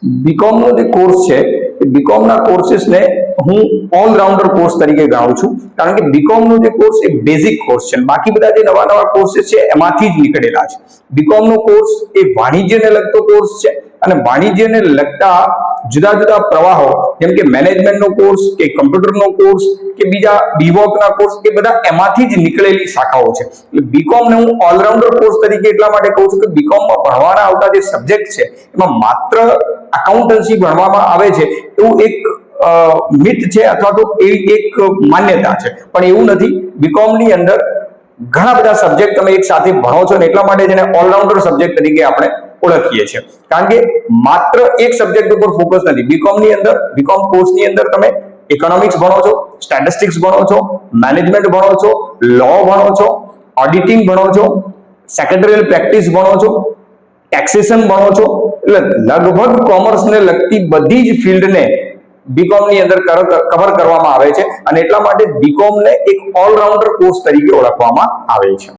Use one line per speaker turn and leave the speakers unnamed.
BCom નો જે course છે એ BCom ના કોર્सेसને હું ઓલરાઉન્ડર કોર્સ તરીકે ગણાવું છું, કારણ કે બીકોમ નો જે કોર્સ એ બેઝિક કોર્સ છે, બાકી બધા જે નવા નવા કોર્सेस છે એમાંથી જ નીકળેલા છે. બીકોમ નો કોર્સ એ વાણિજ્યને લગતો કોર્સ છે અને વાણિજ્યને લગતા જુદા જુદા પ્રવાહો જેમ કે મેનેજમેન્ટનો કોર્સ કે કમ્પ્યુટરનો કોર્સ કે બીજા બીવોકના કોર્સ એ બધા એમાંથી જ નીકળેલી શાખાઓ છે. એટલે બીકોમ ને હું ઓલરાઉન્ડર કોર્સ તરીકે એટલા માટે કહું છું કે બીકોમમાં ભણવાના આવતા જે સબ્જેક્ટ છે એમાં માત્ર અકાઉન્ટન્સી ભણવામાં આવે છે એવું એક મિથ છે અથવા તો એવી એક માન્યતા છે, પણ એવું નથી. બીકોમ ની અંદર ઘણા બધા સબ્જેક્ટ તમે એક સાથે ભણો છો ને એટલા માટે જેને ઓલરાઉન્ડર સબ્જેક્ટ તરીકે આપણે ઓળખીએ છીએ, કારણ કે માત્ર એક સબ્જેક્ટ ઉપર ફોકસ નથી. બીકોમ ની અંદર બીકોમ કોર્સ ની અંદર તમે ઇકોનોમિક્સ ભણો છો, સ્ટેટિસ્ટિક્સ ભણો છો, મેનેજમેન્ટ ભણો છો, લો ભણો છો, ઓડિટિંગ ભણો છો, સેક્રેટરીયલ પ્રેક્ટિસ ભણો છો, ટેક્સેશન ભણો છો. એટલે લગભગ કોમર્સને લગતી બધી જ ફિલ્ડને બીકોમ ની અંદર કવર કરવામાં આવે છે અને એટલા માટે બીકોમ ને એક ઓલરાઉન્ડર કોર્સ તરીકે ઓળખવામાં આવે છે.